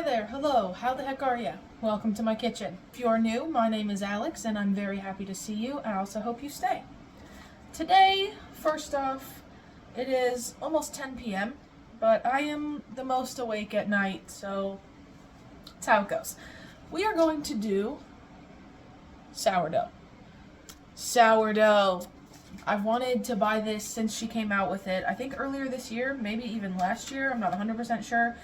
Hi there, hello, how the heck are ya? Welcome to my kitchen. If you're new, my name is Alex and I'm very happy to see you. I also hope you stay. Today, first off, it is almost 10 p.m., but I am the most awake at night, so that's how it goes. We are going to do sourdough. Sourdough. I've wanted to buy this since she came out with it. I think earlier this year, maybe even last year. I'm not 100% sure.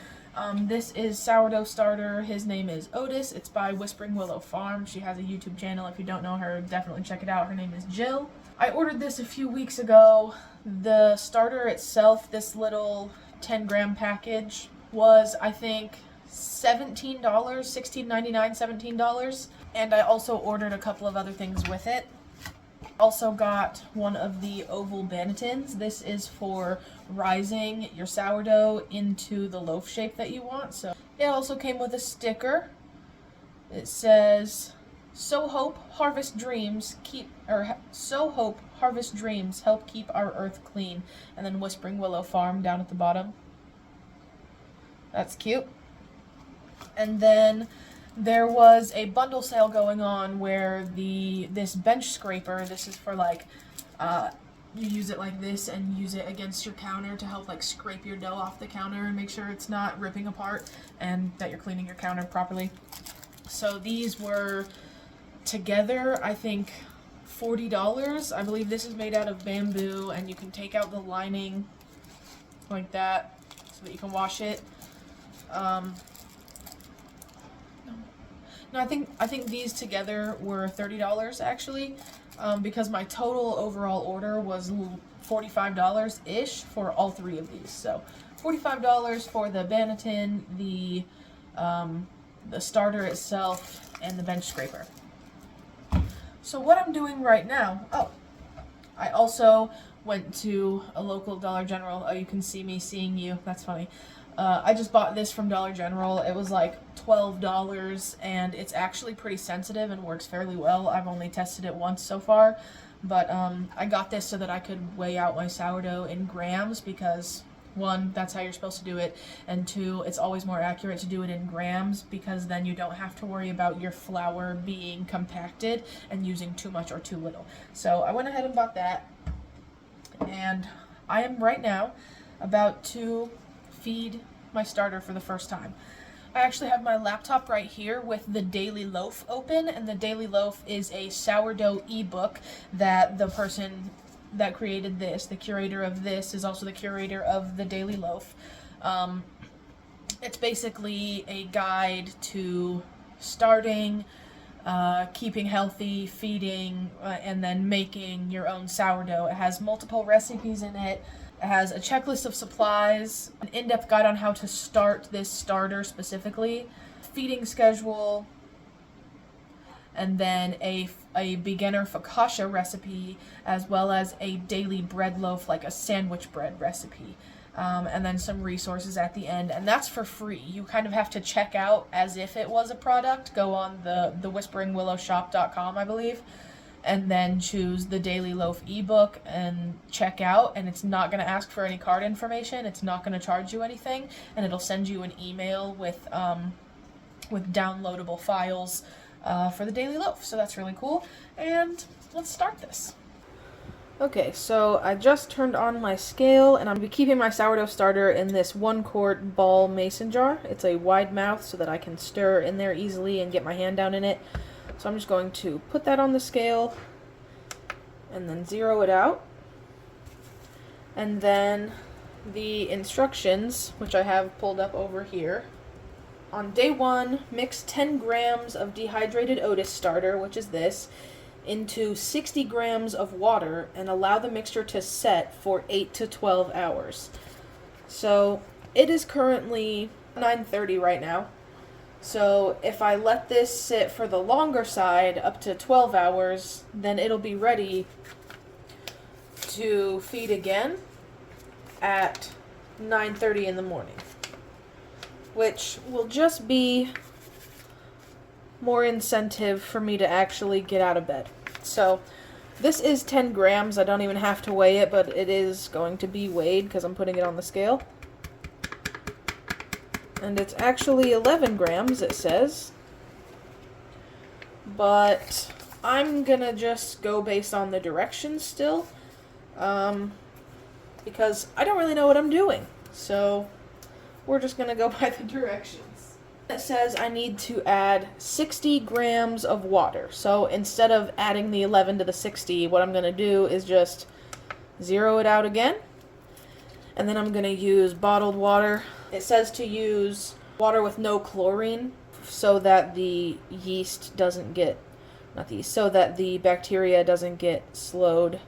This is sourdough starter. His name is Otis. It's by Whispering Willow Farm. She has a YouTube channel. If you don't know her, definitely check it out. Her name is Jill. I ordered this a few weeks ago. The starter itself, this little 10-gram package, was, I think, $17, $16.99, $17. And I also ordered a couple of other things with it. Also got one of the oval bannetons. This is for rising your sourdough into the loaf shape that you want. So it also came with a sticker. It says, "So hope harvest dreams help keep our earth clean." And then Whispering Willow Farm down at the bottom. That's cute. And then there was a bundle sale going on where this bench scraper, this is for like, you use it like this and use it against your counter to help like scrape your dough off the counter and make sure it's not ripping apart and that you're cleaning your counter properly. So these were together, I think, $40. I believe this is made out of bamboo and you can take out the lining like that so that you can wash it. No, I think these together were $30 actually, because my total overall order was $45-ish for all three of these. So $45 for the banneton, the starter itself, and the bench scraper. So what I'm doing right now, I also went to a local Dollar General. Oh, you can see me seeing you. That's funny. I just bought this from Dollar General. It was like $12 and it's actually pretty sensitive and works fairly well. I've only tested it once so far, but I got this so that I could weigh out my sourdough in grams because, one, that's how you're supposed to do it, and two, it's always more accurate to do it in grams because then you don't have to worry about your flour being compacted and using too much or too little. So I went ahead and bought that, and I am right now about to feed my starter for the first time. I actually have my laptop right here with the Daily Loaf open, and the Daily Loaf is a sourdough ebook that the person that created this, the curator of this, is also the curator of the Daily Loaf. It's basically a guide to starting, keeping healthy, feeding, and then making your own sourdough. It has multiple recipes in it. It has a checklist of supplies, an in-depth guide on how to start this starter specifically, feeding schedule, and then a beginner focaccia recipe, as well as a daily bread loaf, like a sandwich bread recipe, and then some resources at the end, and that's for free. You kind of have to check out as if it was a product. Go on the whisperingwillowshop.com, I believe, and then choose the Daily Loaf ebook and check out, and it's not going to ask for any card information. It's not going to charge you anything, and it'll send you an email with downloadable files for the Daily Loaf. So that's really cool, and let's start this. Okay, so I just turned on my scale, and I'm going to be keeping my sourdough starter in this 1-quart ball mason jar. It's a wide mouth so that I can stir in there easily and get my hand down in it. So I'm just going to put that on the scale and then zero it out. And then the instructions, which I have pulled up over here. On day 1, mix 10 grams of dehydrated Otis starter, which is this, into 60 grams of water and allow the mixture to set for 8 to 12 hours. So it is currently 9:30 right now. So if I let this sit for the longer side, up to 12 hours, then it'll be ready to feed again at 9:30 in the morning, which will just be more incentive for me to actually get out of bed. So this is 10 grams. I don't even have to weigh it, but it is going to be weighed because I'm putting it on the scale. And it's actually 11 grams, it says. But I'm gonna just go based on the directions still. Because I don't really know what I'm doing. So we're just gonna go by the directions. It says I need to add 60 grams of water. So instead of adding the 11 to the 60, what I'm gonna do is just zero it out again. And then I'm gonna use bottled water. It says to use water with no chlorine so that the yeast doesn't get, not the yeast, so that the bacteria doesn't get slowed.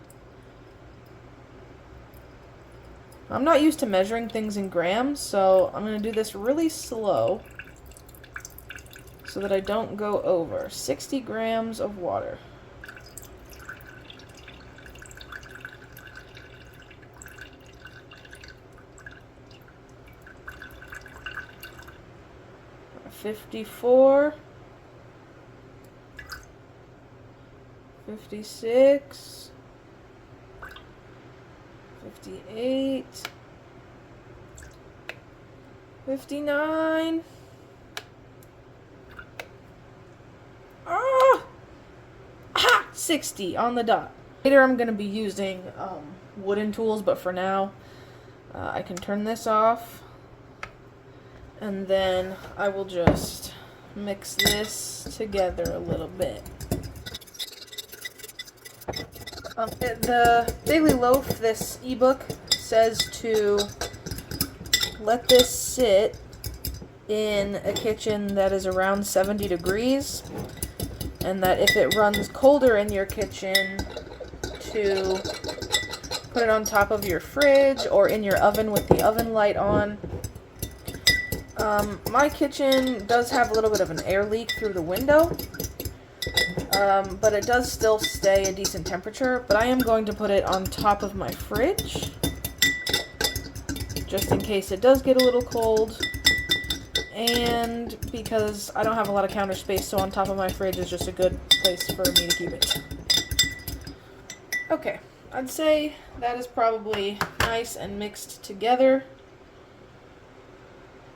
I'm not used to measuring things in grams, so I'm going to do this really slow so that I don't go over. 60 grams of water. $54, $56, $58, $59. Ah! 60 on the dot. Later I'm going to be using wooden tools, but for now I can turn this off. And then I will just mix this together a little bit. The Daily Loaf, this ebook, says to let this sit in a kitchen that is around 70 degrees, and that if it runs colder in your kitchen, to put it on top of your fridge or in your oven with the oven light on. My kitchen does have a little bit of an air leak through the window, but it does still stay a decent temperature, but I am going to put it on top of my fridge, just in case it does get a little cold, and because I don't have a lot of counter space, so on top of my fridge is just a good place for me to keep it. Okay, I'd say that is probably nice and mixed together.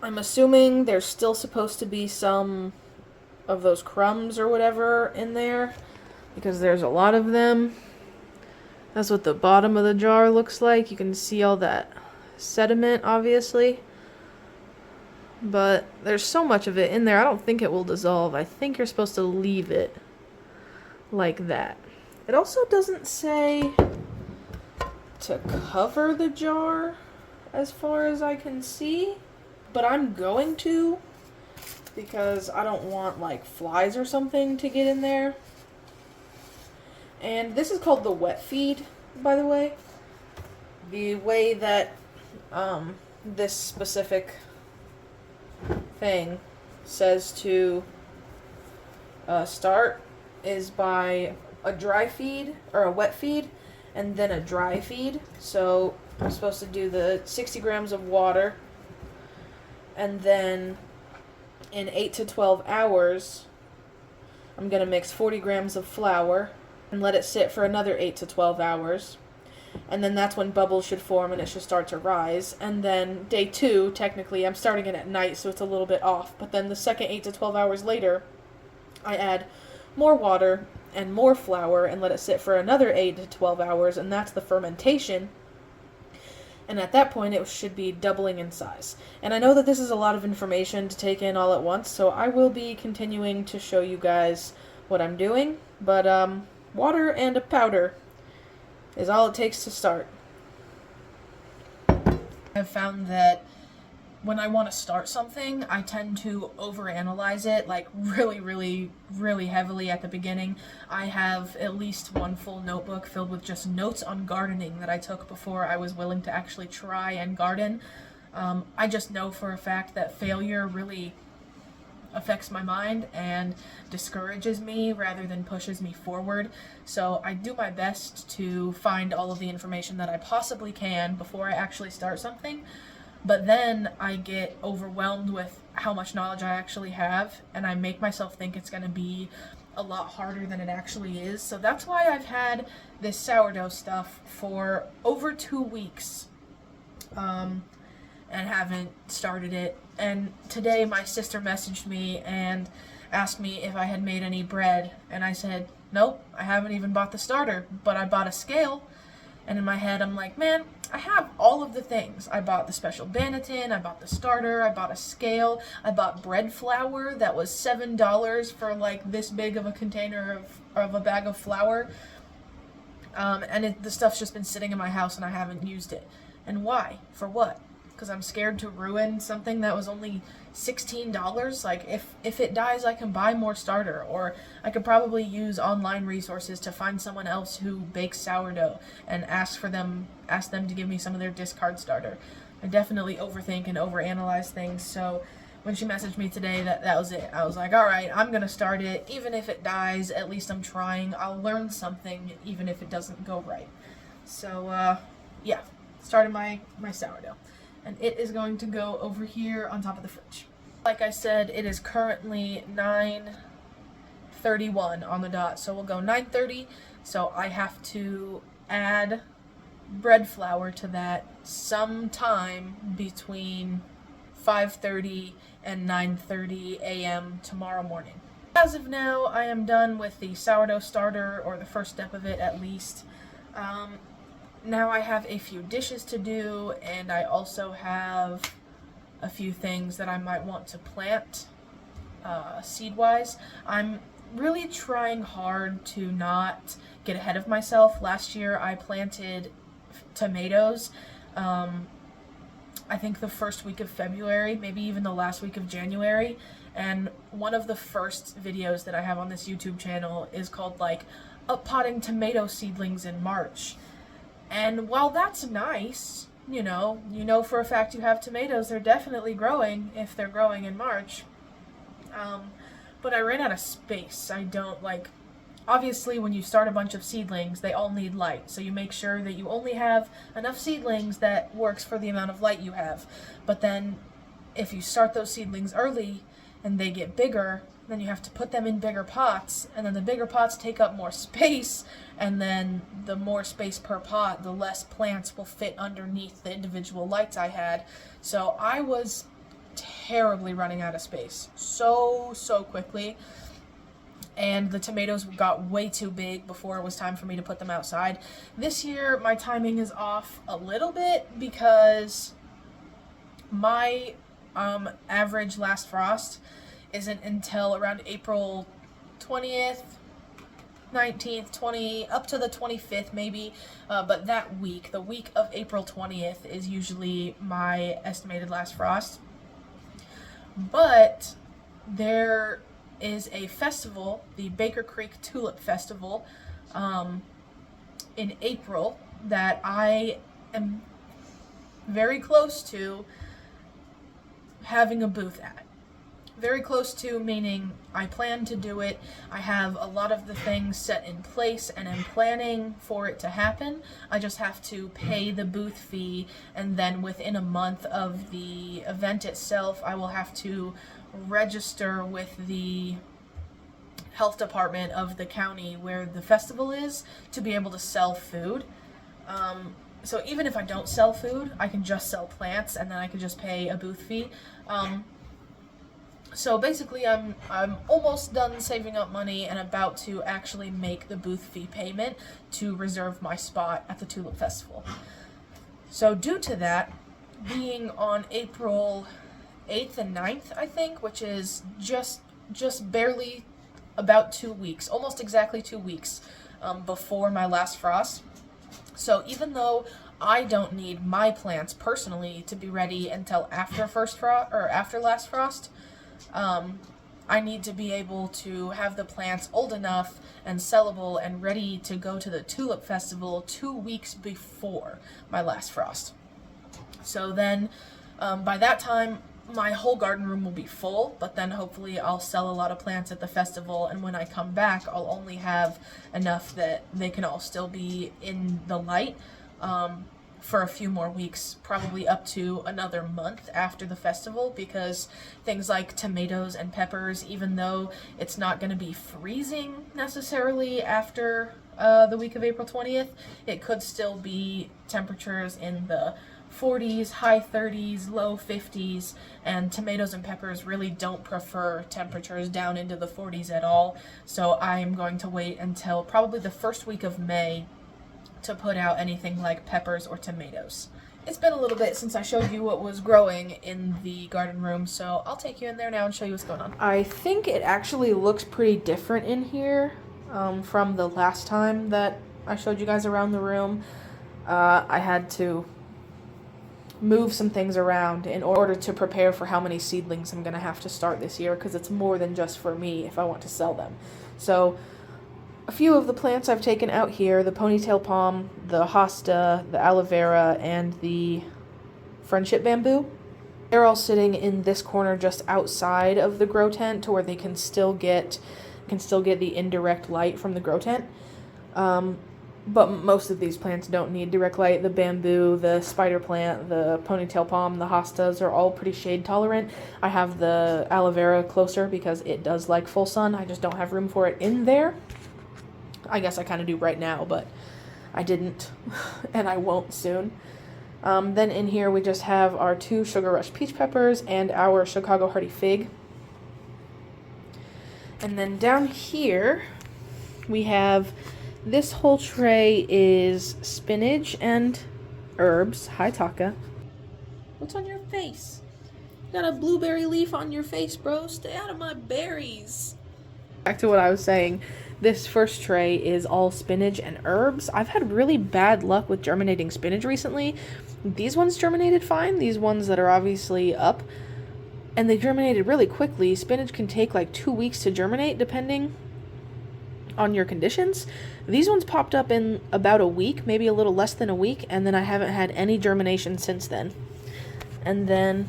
I'm assuming there's still supposed to be some of those crumbs or whatever in there, because there's a lot of them. That's what the bottom of the jar looks like. You can see all that sediment, obviously. But there's so much of it in there, I don't think it will dissolve. I think you're supposed to leave it like that. It also doesn't say to cover the jar, as far as I can see. But I'm going to, because I don't want like flies or something to get in there. And this is called the wet feed, by the way. The way that this specific thing says to start is by a dry feed, or a wet feed, and then a dry feed. So I'm supposed to do the 60 grams of water, and then in 8 to 12 hours, I'm going to mix 40 grams of flour and let it sit for another 8 to 12 hours. And then that's when bubbles should form and it should start to rise. And then day 2, technically, I'm starting it at night, so it's a little bit off. But then the second 8 to 12 hours later, I add more water and more flour and let it sit for another 8 to 12 hours, and that's the fermentation. And at that point, it should be doubling in size. And I know that this is a lot of information to take in all at once, so I will be continuing to show you guys what I'm doing. But water and a powder is all it takes to start. I've found that when I want to start something, I tend to overanalyze it, like really heavily at the beginning. I have at least one full notebook filled with just notes on gardening that I took before I was willing to actually try and garden. I just know for a fact that failure really affects my mind and discourages me rather than pushes me forward. So I do my best to find all of the information that I possibly can before I actually start something. But then I get overwhelmed with how much knowledge I actually have, and I make myself think it's going to be a lot harder than it actually is. So that's why I've had this sourdough stuff for over 2 weeks. And and haven't started it. And today my sister messaged me and asked me if I had made any bread, and I said, nope, I haven't even bought the starter, but I bought a scale. And in my head, I'm like, man, I have all of the things. I bought the special Banneton, I bought the starter, I bought a scale, I bought bread flour that was $7 for like this big of a container of a bag of flour. And the stuff's just been sitting in my house and I haven't used it. And why? For what? Because I'm scared to ruin something that was only $16. Like, if it dies, I can buy more starter, or I could probably use online resources to find someone else who bakes sourdough and ask them to give me some of their discard starter. I definitely overthink and overanalyze things, so when she messaged me today, that was it. I was like, all right, I'm gonna start it. Even if it dies, at least I'm trying. I'll learn something, even if it doesn't go right. So, yeah, started my sourdough. And it is going to go over here on top of the fridge. Like I said, it is currently 9:31 on the dot, so we'll go 9:30. So I have to add bread flour to that sometime between 5:30 and 9:30 a.m. tomorrow morning. As of now, I am done with the sourdough starter, or the first step of it at least. Now I have a few dishes to do, and I also have a few things that I might want to plant seed-wise. I'm really trying hard to not get ahead of myself. Last year I planted tomatoes, I think the first week of February, maybe even the last week of January, and one of the first videos that I have on this YouTube channel is called like Uppotting Tomato Seedlings in March. And while that's nice, you know for a fact you have tomatoes, they're definitely growing if they're growing in March. But I ran out of space. I don't obviously when you start a bunch of seedlings, they all need light. So you make sure that you only have enough seedlings that works for the amount of light you have. But then if you start those seedlings early and they get bigger, then you have to put them in bigger pots, and then the bigger pots take up more space, and then the more space per pot, the less plants will fit underneath the individual lights I had. So I was terribly running out of space so quickly, and the tomatoes got way too big before it was time for me to put them outside. This year my timing is off a little bit because my average last frost isn't until around April 20th, 19th, 20, up to the 25th maybe, but that week, the week of April 20th is usually my estimated last frost. But there is a festival, the Baker Creek Tulip Festival, in April that I am very close to having a booth at. Very close to, meaning I plan to do it. I have a lot of the things set in place and I'm planning for it to happen. I just have to pay the booth fee, and then within a month of the event itself, I will have to register with the health department of the county where the festival is to be able to sell food. So even if I don't sell food, I can just sell plants, and then I can just pay a booth fee. So basically, I'm almost done saving up money and about to actually make the booth fee payment to reserve my spot at the Tulip Festival. So due to that, being on April 8th and 9th, I think, which is just barely about 2 weeks, almost exactly 2 weeks before my last frost. So even though I don't need my plants personally to be ready until after after last frost, I need to be able to have the plants old enough and sellable and ready to go to the Tulip Festival 2 weeks before my last frost. So then, by that time, my whole garden room will be full, but then hopefully I'll sell a lot of plants at the festival, and when I come back, I'll only have enough that they can all still be in the light for a few more weeks, probably up to another month after the festival, because things like tomatoes and peppers, even though it's not going to be freezing necessarily after the week of April 20th, it could still be temperatures in the 40s, high 30s, low 50s, and tomatoes and peppers really don't prefer temperatures down into the 40s at all. So I'm going to wait until probably the first week of May to put out anything like peppers or tomatoes. It's been a little bit since I showed you what was growing in the garden room, so I'll take you in there now and show you what's going on. I think it actually looks pretty different in here from the last time that I showed you guys around the room. I had to move some things around in order to prepare for how many seedlings I'm going to have to start this year, because it's more than just for me if I want to sell them. So a few of the plants I've taken out here, the ponytail palm, the hosta, the aloe vera, and the friendship bamboo, they're all sitting in this corner just outside of the grow tent to where they can still get the indirect light from the grow tent. But most of these plants don't need direct light. The bamboo, the spider plant, the ponytail palm, the hostas are all pretty shade tolerant. I have the aloe vera closer because it does like full sun. I just don't have room for it in there. I guess I kind of do right now, but I didn't, and I won't soon. Then in here we just have our 2 Sugar Rush peach peppers and our Chicago Hardy fig. And then down here we have, this whole tray is spinach and herbs. Hi, Taka. What's on your face? You got a blueberry leaf on your face, bro. Stay out of my berries. Back to what I was saying. This first tray is all spinach and herbs. I've had really bad luck with germinating spinach recently. These ones germinated fine. These ones that are obviously up. And they germinated really quickly. Spinach can take like 2 weeks to germinate depending on your conditions. These ones popped up in about a week, maybe a little less than a week, and then I haven't had any germination since then. And then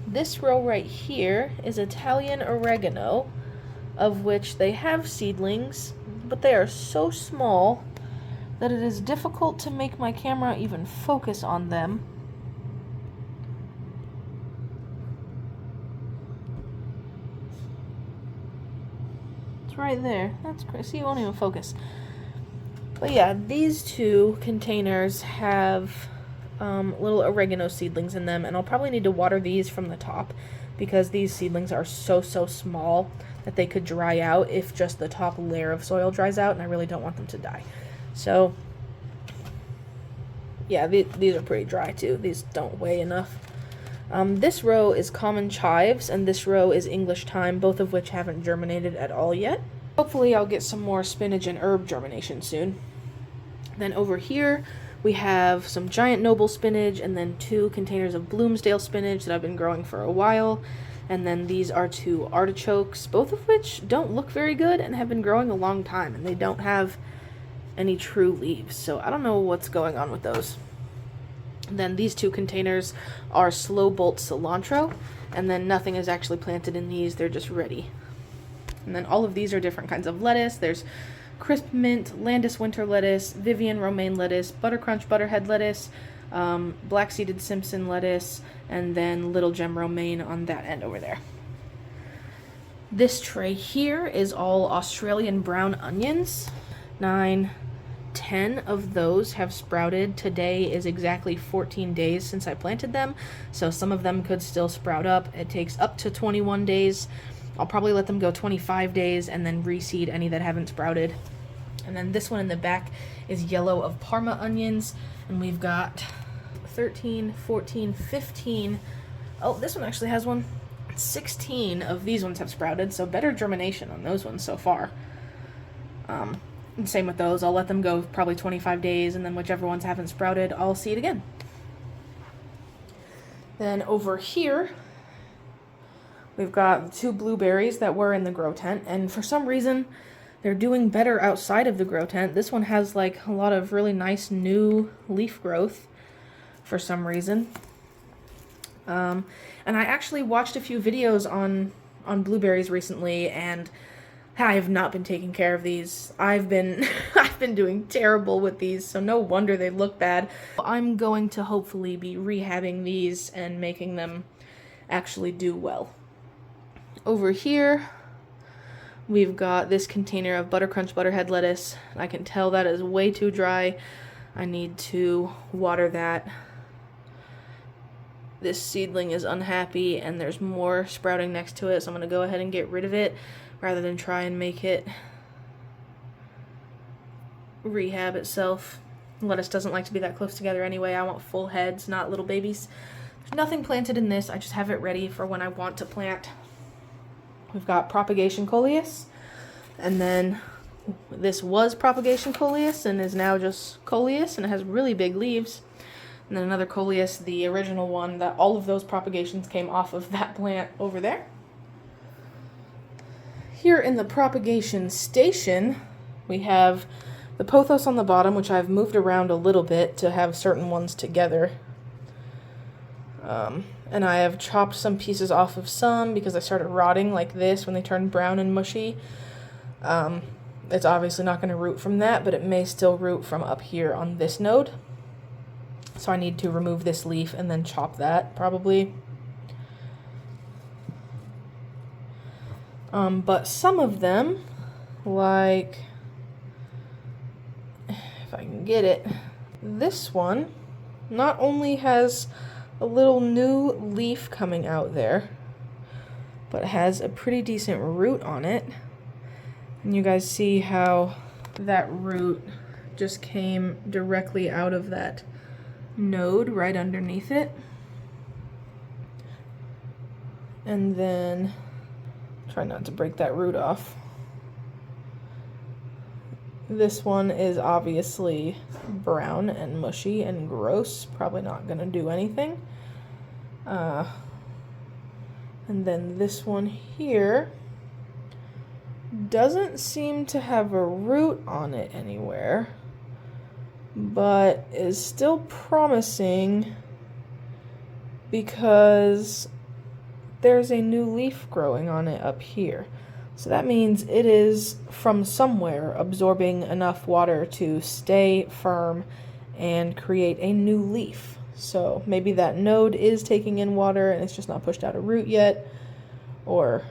this row right here is Italian oregano, of which they have seedlings, but they are so small that it is difficult to make my camera even focus on them. Right there. That's crazy. See, it won't even focus. But yeah, these 2 containers have little oregano seedlings in them, and I'll probably need to water these from the top because these seedlings are so small that they could dry out if just the top layer of soil dries out, and I really don't want them to die. So yeah, these are pretty dry too. These don't weigh enough. This row is common chives, and this row is English thyme, both of which haven't germinated at all yet. Hopefully I'll get some more spinach and herb germination soon. Then over here we have some giant noble spinach, and then 2 containers of Bloomsdale spinach that I've been growing for a while. And then these are 2 artichokes, both of which don't look very good and have been growing a long time, and they don't have any true leaves, so I don't know what's going on with those. Then these 2 containers are slow bolt cilantro, and then nothing is actually planted in these, they're just ready. And then all of these are different kinds of lettuce. There's crisp mint, Landis winter lettuce, Vivian romaine lettuce, buttercrunch butterhead lettuce, black seeded Simpson lettuce, and then little gem romaine on that end over there. This tray here is all Australian brown onions. 9, 10 of those have sprouted. Today is exactly 14 days since I planted them, so some of them could still sprout up. It takes up to 21 days. I'll probably let them go 25 days and then reseed any that haven't sprouted. And then this one in the back is yellow of Parma onions, and we've got 13, 14, 15. Oh, this one actually has one. 16 of these ones have sprouted, so better germination on those ones so far. And same with those. I'll let them go probably 25 days, and then whichever ones haven't sprouted, I'll seed again. Then over here, we've got 2 blueberries that were in the grow tent, and for some reason, they're doing better outside of the grow tent. This one has like a lot of really nice new leaf growth for some reason. And I actually watched a few videos on blueberries recently, and I have not been taking care of these. I've been doing terrible with these, so no wonder they look bad. I'm going to hopefully be rehabbing these and making them actually do well. Over here, we've got this container of buttercrunch butterhead lettuce. I can tell that is way too dry. I need to water that. this seedling is unhappy and there's more sprouting next to it, so I'm going to go ahead and get rid of it rather than try and make it rehab itself. Lettuce doesn't like to be that close together anyway. I want full heads, not little babies. There's nothing planted in this. I just have it ready for when I want to plant. We've got Propagation coleus, and then this was Propagation coleus and is now just coleus, and it has really big leaves. And then another coleus, the original one, that all of those propagations came off of that plant over there. Here in the propagation station, we have the pothos on the bottom, which I've moved around a little bit to have certain ones together. And I have chopped some pieces off of some because I started rotting like this when they turn brown and mushy. It's obviously not going to root from that, but it may still root from up here on this node. So I need to remove this leaf and then chop that, probably. But some of them, like, if I can get it, this one not only has a little new leaf coming out there, but has a pretty decent root on it. And you guys see how that root just came directly out of that node right underneath it. And then try not to break that root off. This one is obviously brown and mushy and gross, probably not gonna do anything. And then this one here doesn't seem to have a root on it anywhere, but is still promising because there's a new leaf growing on it up here. So that means it is from somewhere absorbing enough water to stay firm and create a new leaf. So maybe that node is taking in water and it's just not pushed out a root yet, or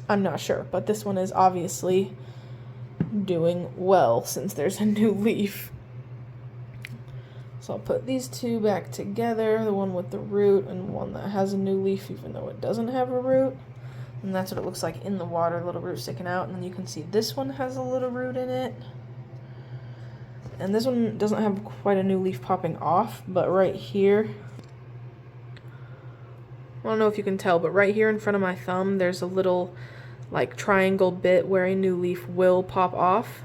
I'm not sure, but this one is obviously doing well since there's a new leaf. So I'll put these two back together, the one with the root and one that has a new leaf even though it doesn't have a root. And that's what it looks like in the water, little root sticking out. And then you can see this one has a little root in it. And this one doesn't have quite a new leaf popping off, but right here, I don't know if you can tell, but right here in front of my thumb, there's a little like triangle bit where a new leaf will pop off.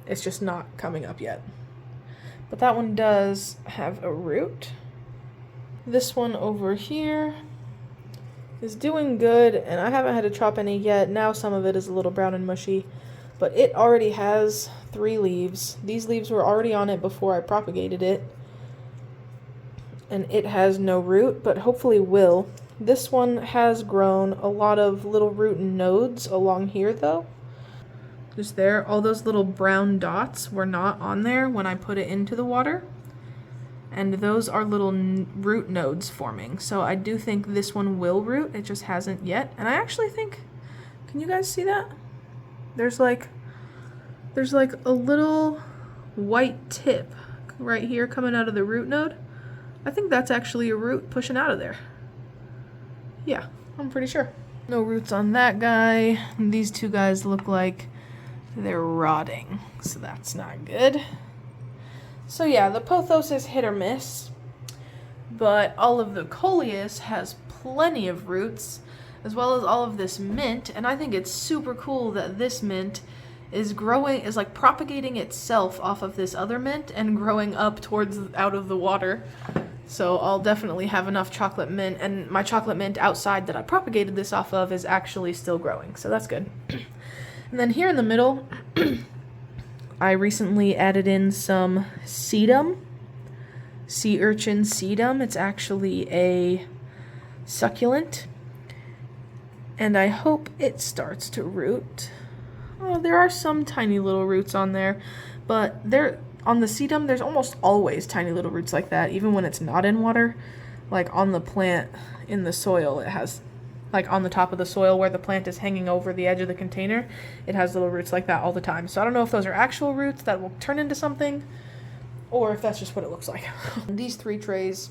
It's just not coming up yet. But that one does have a root. This one over here is doing good, and I haven't had to chop any yet. Now some of it is a little brown and mushy, but it already has 3 leaves. These leaves were already on it before I propagated it, and it has no root, but hopefully will. This one has grown a lot of little root nodes along here though. Just there, all those little brown dots were not on there when I put it into the water. And those are little root nodes forming. So I do think this one will root, it just hasn't yet. And I actually think, can you guys see that? There's like a little white tip right here coming out of the root node. I think that's actually a root pushing out of there. Yeah, I'm pretty sure. No roots on that guy. These two guys look like they're rotting, so that's not good. So yeah, the pothos is hit or miss, but all of the coleus has plenty of roots, as well as all of this mint, and I think it's super cool that this mint is growing, is like propagating itself off of this other mint and growing up towards out of the water. So I'll definitely have enough chocolate mint, and my chocolate mint outside that I propagated this off of is actually still growing, so that's good. And then here in the middle, I recently added in some sedum, sea urchin sedum. It's actually a succulent, and I hope it starts to root. Oh, there are some tiny little roots on there, but on the sedum, there's almost always tiny little roots like that, even when it's not in water. Like on the plant in the soil, it has, like on the top of the soil where the plant is hanging over the edge of the container, it has little roots like that all the time. So I don't know if those are actual roots that will turn into something, or if that's just what it looks like. These 3 trays,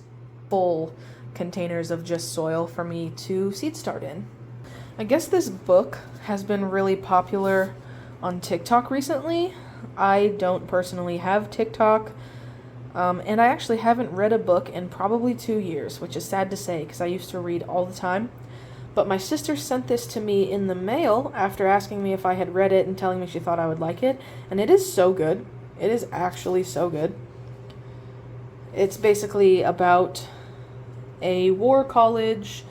full containers of just soil for me to seed start in. I guess this book has been really popular on TikTok recently. I don't personally have TikTok, and I actually haven't read a book in probably 2 years, which is sad to say because I used to read all the time. But my sister sent this to me in the mail after asking me if I had read it and telling me she thought I would like it, and it is so good. It is actually so good. It's basically about a war college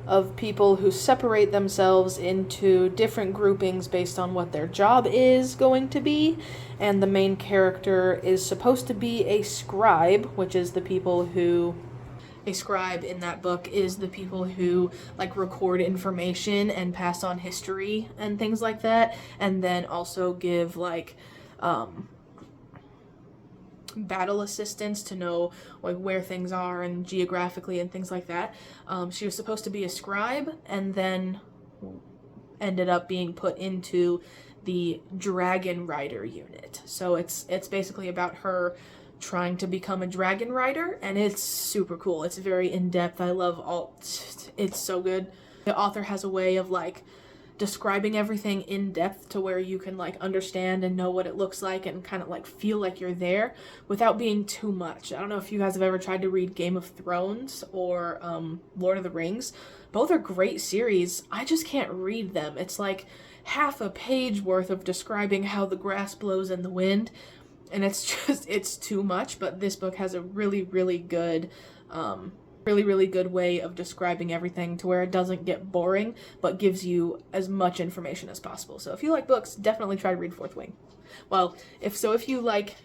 of people who separate themselves into different groupings based on what their job is going to be, and the main character is supposed to be a scribe, which is the people who... A scribe in that book is the people who, like, record information and pass on history and things like that, and then also give, like, battle assistance to know, like, where things are and geographically and things like that. She was supposed to be a scribe and then ended up being put into the dragon rider unit. So it's basically about her trying to become a dragon rider, and it's super cool. It's very in-depth. I love all... It's so good. The author has a way of, like, describing everything in depth to where you can, like, understand and know what it looks like and kind of, like, feel like you're there without being too much. I don't know if you guys have ever tried to read Game of Thrones or Lord of the Rings. Both are great series. I just can't read them. It's like half a page worth of describing how the grass blows in the wind, and it's too much. But this book has a really, really good really good way of describing everything to where it doesn't get boring, but gives you as much information as possible. So if you like books, definitely try to read Fourth Wing. Well, if you like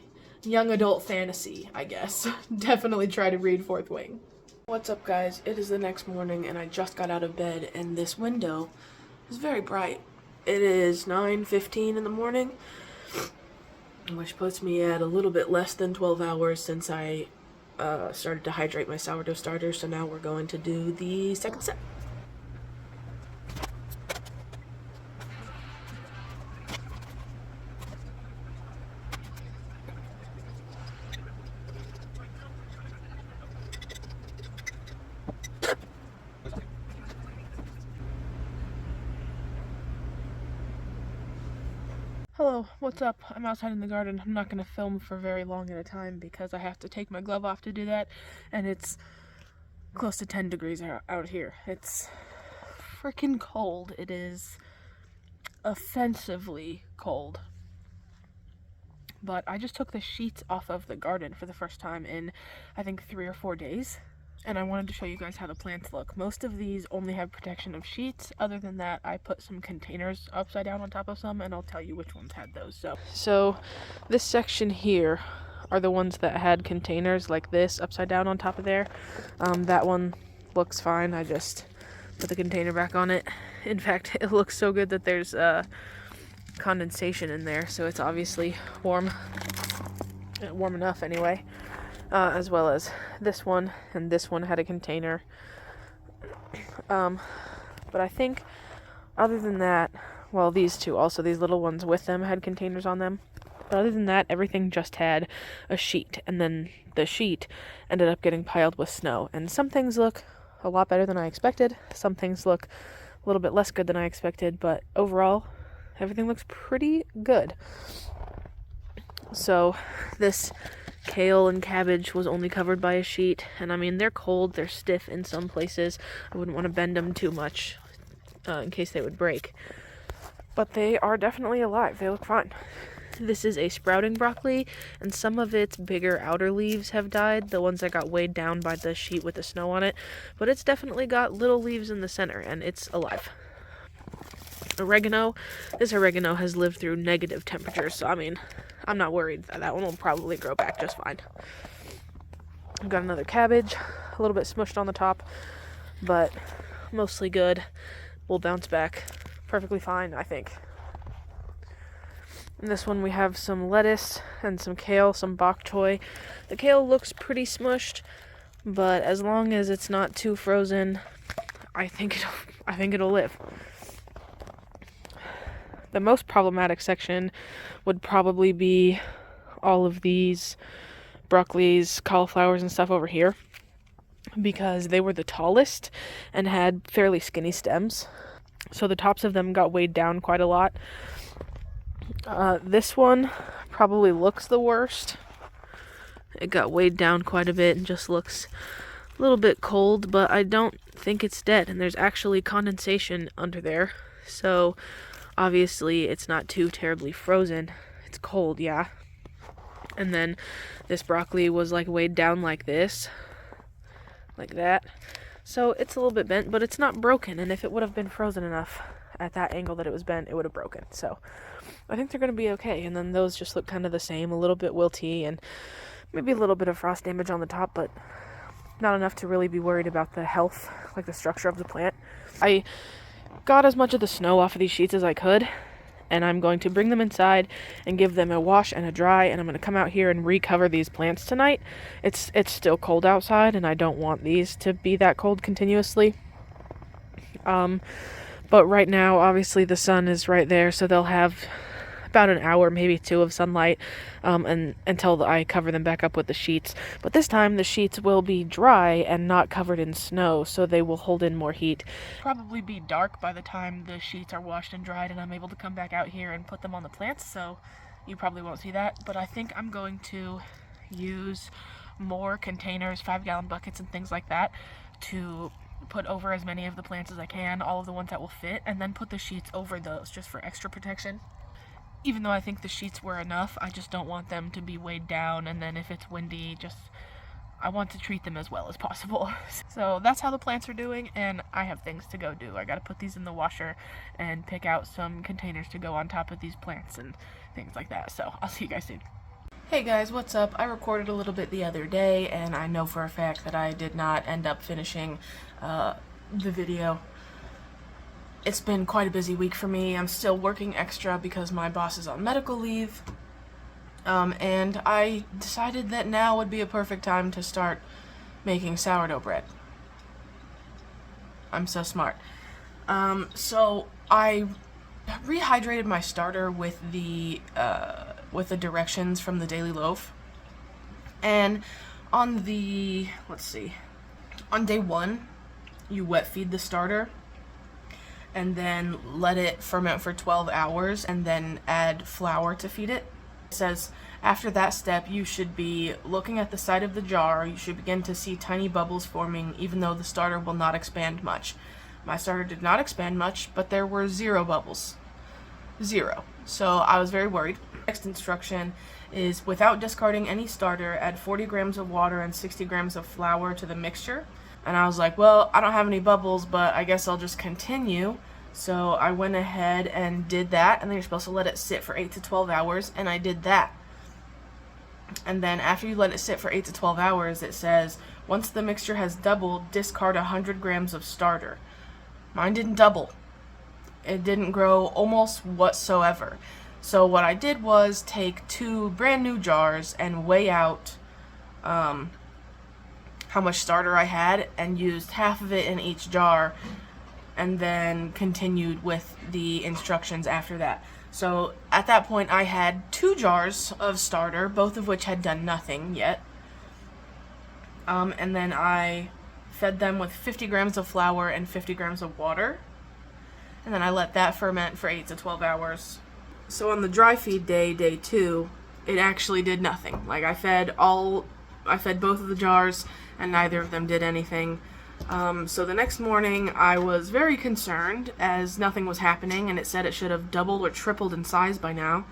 young adult fantasy, I guess, definitely try to read Fourth Wing. What's up, guys? It is the next morning, and I just got out of bed, and this window is very bright. It is 9:15 in the morning, which puts me at a little bit less than 12 hours since I started to hydrate my sourdough starter, so now we're going to do the second step. Hello, what's up? I'm outside in the garden. I'm not going to film for very long at a time because I have to take my glove off to do that, and it's close to 10 degrees out here. It's freaking cold. It is offensively cold. But I just took the sheets off of the garden for the first time in, I think, 3 or 4 days. And I wanted to show you guys how the plants look. Most of these only have protection of sheets. Other than that, I put some containers upside down on top of some, and I'll tell you which ones had those. So this section here are the ones that had containers like this upside down on top of there. That one looks fine. I just put the container back on it. In fact, it looks so good that there's condensation in there, so it's obviously warm enough anyway. As well as this one, and this one had a container. But I think, other than that, well, these two also, these little ones with them had containers on them. But other than that, everything just had a sheet, and then the sheet ended up getting piled with snow. And some things look a lot better than I expected. Some things look a little bit less good than I expected, but overall, everything looks pretty good. So, this kale and cabbage was only covered by a sheet, and I mean, they're cold, they're stiff in some places. I wouldn't want to bend them too much in case they would break, but they are definitely alive. They look fine. This is a sprouting broccoli, and some of its bigger outer leaves have died, the ones that got weighed down by the sheet with the snow on it, but it's definitely got little leaves in the center, and it's alive. Oregano. This oregano has lived through negative temperatures, so I mean, I'm not worried. That one will probably grow back just fine. I've got another cabbage, a little bit smushed on the top, but mostly good. Will bounce back perfectly fine, I think. In this one we have some lettuce and some kale, some bok choy. The kale looks pretty smushed, but as long as it's not too frozen, I think it'll live. The most problematic section would probably be all of these broccolis, cauliflowers, and stuff over here because they were the tallest and had fairly skinny stems. So the tops of them got weighed down quite a lot. This one probably looks the worst. It got weighed down quite a bit and just looks a little bit cold, but I don't think it's dead, and there's actually condensation under there. So obviously it's not too terribly frozen. It's cold, yeah. And then this broccoli was like weighed down like this, like that. So it's a little bit bent, but it's not broken, and if it would have been frozen enough at that angle that it was bent, it would have broken. So I think they're going to be okay. And then those just look kind of the same, a little bit wilty and maybe a little bit of frost damage on the top, but not enough to really be worried about the health, like the structure of the plant. I got as much of the snow off of these sheets as I could, and I'm going to bring them inside and give them a wash and a dry, and I'm going to come out here and recover these plants tonight. It's still cold outside, and I don't want these to be that cold continuously. But right now, obviously, the sun is right there, so they'll have about an hour, maybe 2 of sunlight, and until I cover them back up with the sheets. But this time the sheets will be dry and not covered in snow, so they will hold in more heat. Probably be dark by the time the sheets are washed and dried and I'm able to come back out here and put them on the plants, so you probably won't see that. But I think I'm going to use more containers, 5-gallon buckets and things like that, to put over as many of the plants as I can, all of the ones that will fit, and then put the sheets over those just for extra protection. Even though I think the sheets were enough, I just don't want them to be weighed down, and then if it's windy, I want to treat them as well as possible. So that's how the plants are doing, and I have things to go do. I gotta put these in the washer and pick out some containers to go on top of these plants and things like that. So I'll see you guys soon. Hey guys, what's up? I recorded a little bit the other day, and I know for a fact that I did not end up finishing the video. It's been quite a busy week for me. I'm still working extra because my boss is on medical leave. And I decided that now would be a perfect time to start making sourdough bread. I'm so smart. So I rehydrated my starter with the directions from the Daily Loaf. And on day 1, you wet feed the starter and then let it ferment for 12 hours and then add flour to feed it. It says after that step you should be looking at the side of the jar. You should begin to see tiny bubbles forming even though the starter will not expand much. My starter did not expand much, but there were 0 bubbles. 0. So I was very worried. Next instruction is without discarding any starter, add 40 grams of water and 60 grams of flour to the mixture. And I was like, well, I don't have any bubbles, but I guess I'll just continue. So I went ahead and did that, and then you're supposed to let it sit for 8 to 12 hours, and I did that. And then after you let it sit for 8 to 12 hours, it says, once the mixture has doubled, discard 100 grams of starter. Mine didn't double. It didn't grow almost whatsoever. So what I did was take 2 brand new jars and weigh out how much starter I had and used half of it in each jar, and then continued with the instructions after that. So at that point I had 2 jars of starter, both of which had done nothing yet. And then I fed them with 50 grams of flour and 50 grams of water. And then I let that ferment for 8 to 12 hours. So on the dry feed day, day 2, it actually did nothing. Like I fed both of the jars and neither of them did anything. So the next morning I was very concerned as nothing was happening, and it said it should have doubled or tripled in size by now.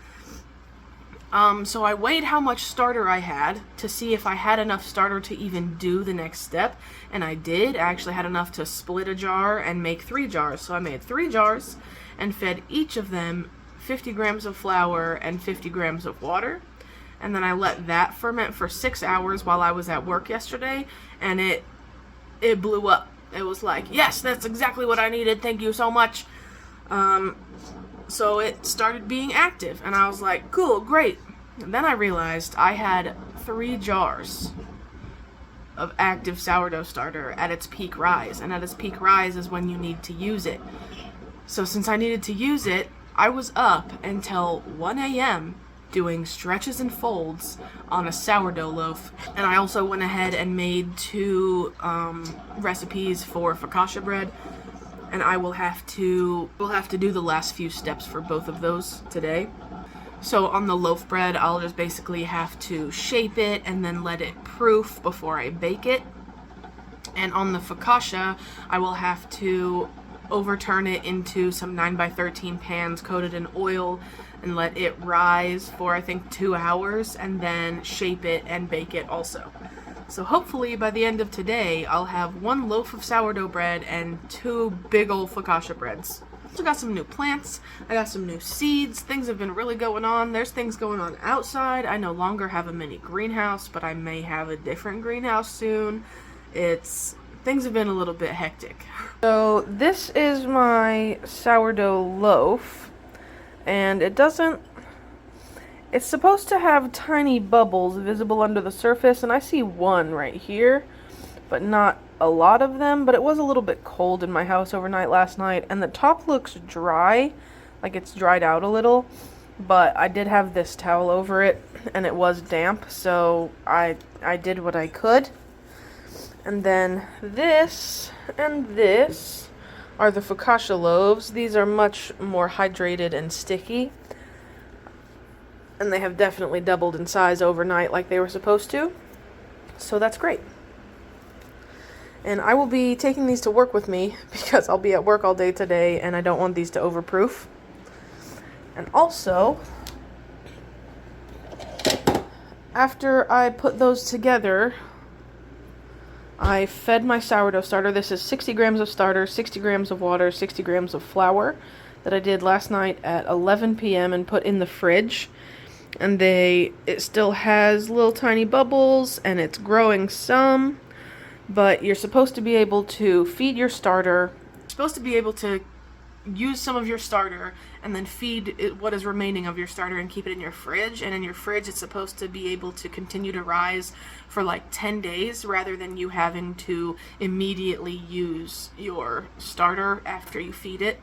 So I weighed how much starter I had to see if I had enough starter to even do the next step, and I did. I actually had enough to split a jar and make 3 jars. So I made 3 jars and fed each of them 50 grams of flour and 50 grams of water. And then I let that ferment for 6 hours while I was at work yesterday, and it blew up. It was like, yes, that's exactly what I needed, thank you so much. So it started being active, and I was like, cool, great. And then I realized I had 3 jars of active sourdough starter at its peak rise, and at its peak rise is when you need to use it. So since I needed to use it, I was up until 1 a.m. doing stretches and folds on a sourdough loaf. And I also went ahead and made 2 recipes for focaccia bread, and we'll have to do the last few steps for both of those today. So on the loaf bread, I'll just basically have to shape it and then let it proof before I bake it. And on the focaccia, I will have to overturn it into some 9x13 pans coated in oil and let it rise for I think 2 hours, and then shape it and bake it also. So hopefully by the end of today, I'll have 1 loaf of sourdough bread and 2 big old focaccia breads. I got some new plants, I got some new seeds, things have been really going on. There's things going on outside. I no longer have a mini greenhouse, but I may have a different greenhouse soon. Things have been a little bit hectic. So this is my sourdough loaf, and it's supposed to have tiny bubbles visible under the surface, and I see 1 right here, but not a lot of them. But it was a little bit cold in my house overnight last night, and the top looks dry, like it's dried out a little, but I did have this towel over it, and it was damp, so I did what I could. And then this and this are the focaccia loaves. These are much more hydrated and sticky, and they have definitely doubled in size overnight like they were supposed to, so that's great. And I will be taking these to work with me because I'll be at work all day today, and I don't want these to overproof. And also, after I put those together, I fed my sourdough starter. This is 60 grams of starter, 60 grams of water, 60 grams of flour that I did last night at 11 p.m. and put in the fridge. And it still has little tiny bubbles, and it's growing some, but you're supposed to be able to feed your starter. You're supposed to be able to use some of your starter and then feed it what is remaining of your starter and keep it in your fridge. And in your fridge, it's supposed to be able to continue to rise for like 10 days rather than you having to immediately use your starter after you feed it.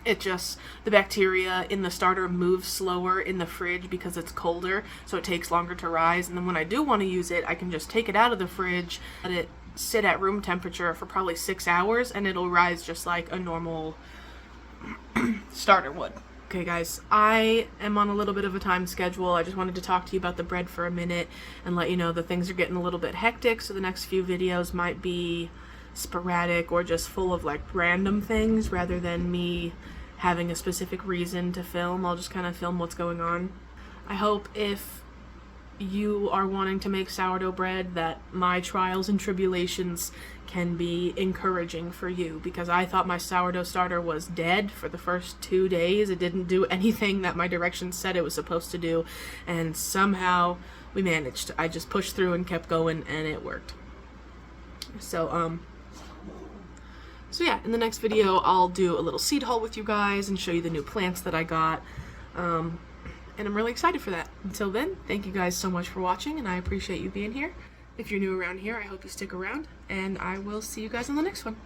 The bacteria in the starter moves slower in the fridge because it's colder, so it takes longer to rise. And then when I do want to use it, I can just take it out of the fridge, let it sit at room temperature for probably 6 hours, and it'll rise just like a normal starter would. Okay guys, I am on a little bit of a time schedule. I just wanted to talk to you about the bread for a minute and let you know that things are getting a little bit hectic, so the next few videos might be sporadic or just full of like random things rather than me having a specific reason to film. I'll just kind of film what's going on. I hope if you are wanting to make sourdough bread that my trials and tribulations can be encouraging for you, because I thought my sourdough starter was dead for the first 2 days. It didn't do anything that my directions said it was supposed to do, and somehow we managed. I just pushed through and kept going, and it worked. So yeah, in the next video, I'll do a little seed haul with you guys and show you the new plants that I got. And I'm really excited for that. Until then, thank you guys so much for watching, and I appreciate you being here. If you're new around here, I hope you stick around, and I will see you guys on the next one.